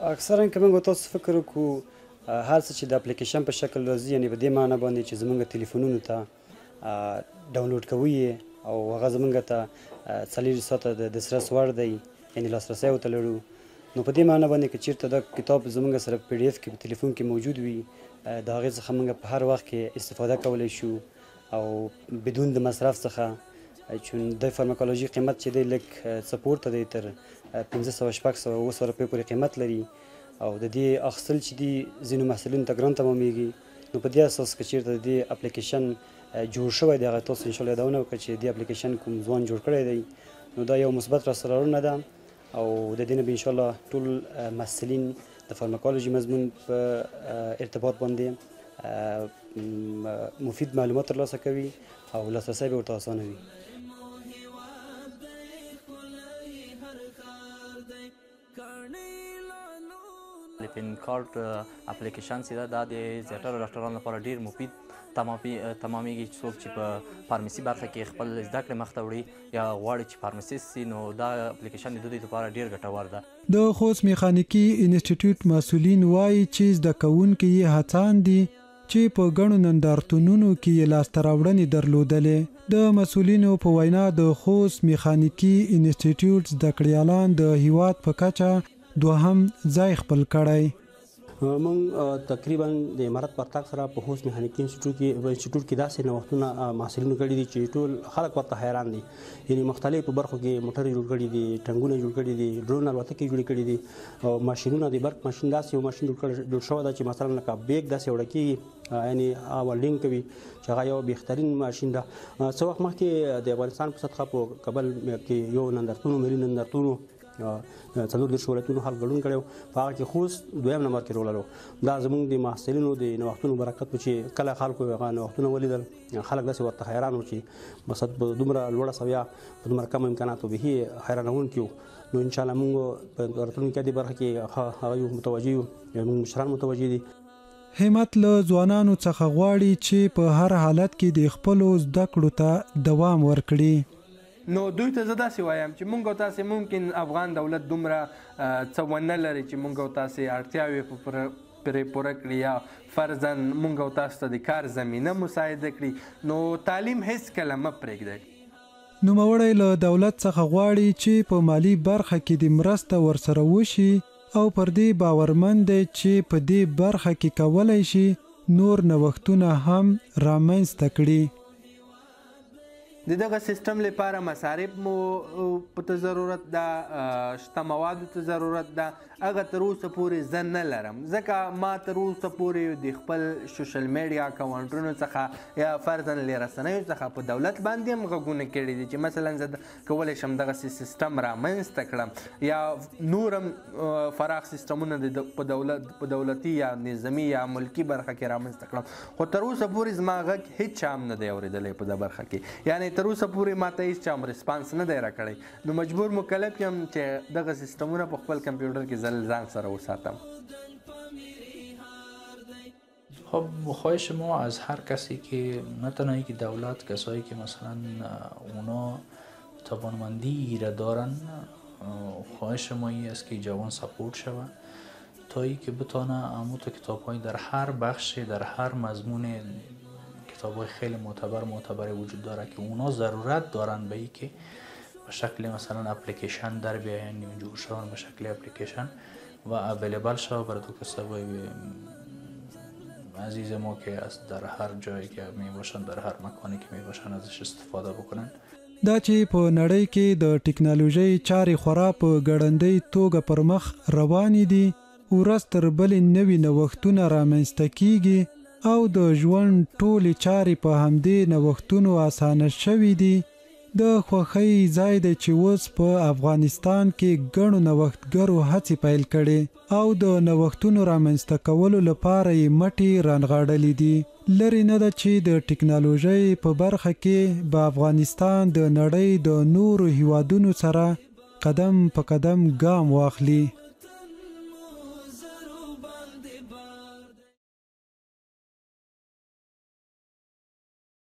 اکثرا که موږ تاسو فکر وکړو هر څه چې د اپلیکیشن په شکل راځي یعنې په دې معنی باندې چې زموږ تلیفونونو ته ډاونلوډ کوو یې او هغه زموږ ته 40 ساعته د دسترس وړ دی یعنې لاسرسی ورته لرو نو په دې معنی باندې که چېرته دا کتاب زموږ سره په PDF کې په تلیفون کې موجود وي د هغې څخه موږ په هر وخت کې استفاده کولی شو او بدون د مصرف څخه چون د فارماکولوژي قیمت چې دی لږ څه پورته دی تر 1500 شپږ سوه 700 روپۍ پورې قیمت لري او د دې اخیستل چې دي ځینو محصلینو ته ګران تمامیږي نو په دې اساس که چېرته د دې اپلیکیشن جوړ شوی دی هغه تاسو انشاءالله یادونه وکړه چې دې اپلیکیشن کوم ځوان جوړ کړی دی نو دا یو مثبت راسره اړونه ده او د دې نه به انشاءالله ټول محصلین د فارماکولوژي مضمون په ارتباط باندې مفید معلومات ترلاسه کوي او لاسرسی به ورته اسانه وي پین کارت اپلیکیشن چې دا د زیاتره ډاکټرانو لپاره ډیر مفید تمامیږي څوک چې په فارمسي برخه کې خپل زده کړې مخته وړي یا غواړي چې فارمسیست سي نو دا اپلیکیشن د دوی لپاره ډیر ګټور ده د خوست میخانیکي انسټیټیوټ مسؤلین وایي چې زده کوونکي یې هڅاند دي چې په ګڼو نندارتونونو کې یې لاسته راوړنې درلودلې د مسؤلینو په وینا د خوست میخانیکي انسټیټیوټ زده کړیالان د هیواد په کچه دوهم ځای خپل کړی مونږ تقریبا د امارت پرتګ سره په خوست میخانیکي انسټیټیوټ کې داسې نوښتونه محصلینو کړي دي چې ټول خلک ورته حیران دي یعنې مختلفو برخو کې موټرې جوړ کړي دي ټنګونه جوړ کړي دي ډرون الوتکې جوړې کړي دي او ماشینونه د برق ماشین داسې یو ماشین جوړ شوی ده چې مثلا لکه بیګ داسې وړه کېږي یعنې ولډینګ کوي چې هغه یو بهترین ماشین ده څه وخت مخکې د افغانستان په سطحه په کابل کې یو نندارتون ملي نندارتون 40 ولایتونو حل ګډون کړی په هغه کې خوست دویم نمبر کې رول لرو دا زموږ د محصلینو د نوښتونو برکت و چې کله خلکو هغه نوښتونه ولیدل خلک داسې ورته حیران وو چې بس په دومره لوړه سویه په دومره کم امکاناتو به حیرانوونکي وو نو انشاءالله موږ په راتلونکي دې برخه کې هغه یو متوجه یو موږ مشران متوجه دي همت له ځوانانو څخه غواړي چې په هر حالت کې د خپلو زده کړو ته دوام ورکړي نو دوی ته زه داسې وایم چې مونږ او تاسې ممکن افغان دولت دومره څه ونه لري چې مونږ او تاسې اړتیاوې پرې پوره کړي یا فرضاً مونږ او تاسو ته د کار زمینه مساعده کړي نو تعلیم هیڅکله مه پرېږدئ نوموړی له دولت څخه غواړي چې په مالی برخه کې د مرسته ورسره وشي او پر دې باورمند دی چې په دې برخه کې کولی شي نور نوښتونه هم رامنځته کړي د دغه سیستم لپاره مصارف مو په ضرورت ده شته موادو ته ضرورت ده هغه تر اوسه پورې زه نه لرم ځکه ما تر اوسه پورې د خپل سوشل میډیا اکاونټونو څخه یا فرضاً له رسنیو څخه په دولت باندې هم غږونه کړي دي چې مثلا زه کولی شم دغسې سیستم رامنځته کړم یا نور هم فراخ سیستمونه په دولتي یا نظامي یا ملکي برخه کې رامنځته کړم خو تر اوسه پورې زما غږ هیڅ چا هم نه دی اورېدلی په دې برخه کې یعنې تر اوسه پورې ماته هیڅ چا هم ریسپانس نه دی راکړی نو مجبور مکلف یم چې دغه سیستمونه په خپل کمپیوټر کې ځان سره وساتم خب خواهش ما از هر کسی که نه تنهایی که دولت کسایی که مثلا اونا توانمندی را دارن خواهش ما این است که جوان سپورت شود تا ای که بتانه اموت کتاب های در هر بخش در هر مضمون کتاب های خیلی معتبر وجود داره که اونا ضرورت دارن به ای که به شکل مثلا اپلیکیشن در بیاین جور شون به شکل اپلیکیشن و اویلیبل شود برای دو کسای عزیز ما که در هر جایی که می باشن در هر مکانی که می باشن ازش استفاده بکنن دا چې په نړۍ کې د ټکنالوژۍ چارې خورا په ګړندۍ توګه پر مخ روانې دي ورځ تر بلې نوي نوښتونه رامنځته کیږي او د ژوند ټولې چارې په همدې نوښتونو اسانه شوي دي د خوښۍ ځای دی چې اوس په افغانستان کې ګڼو نوښتګرو هڅې پیل کړي او د نوښتونو رامنځته کولو لپاره یې مټې رانغاړلې دي لرې نه ده چې د ټکنالوژۍ په برخه کې به افغانستان د نړۍ د نورو هیوادونو سره قدم په قدم ګام واخلي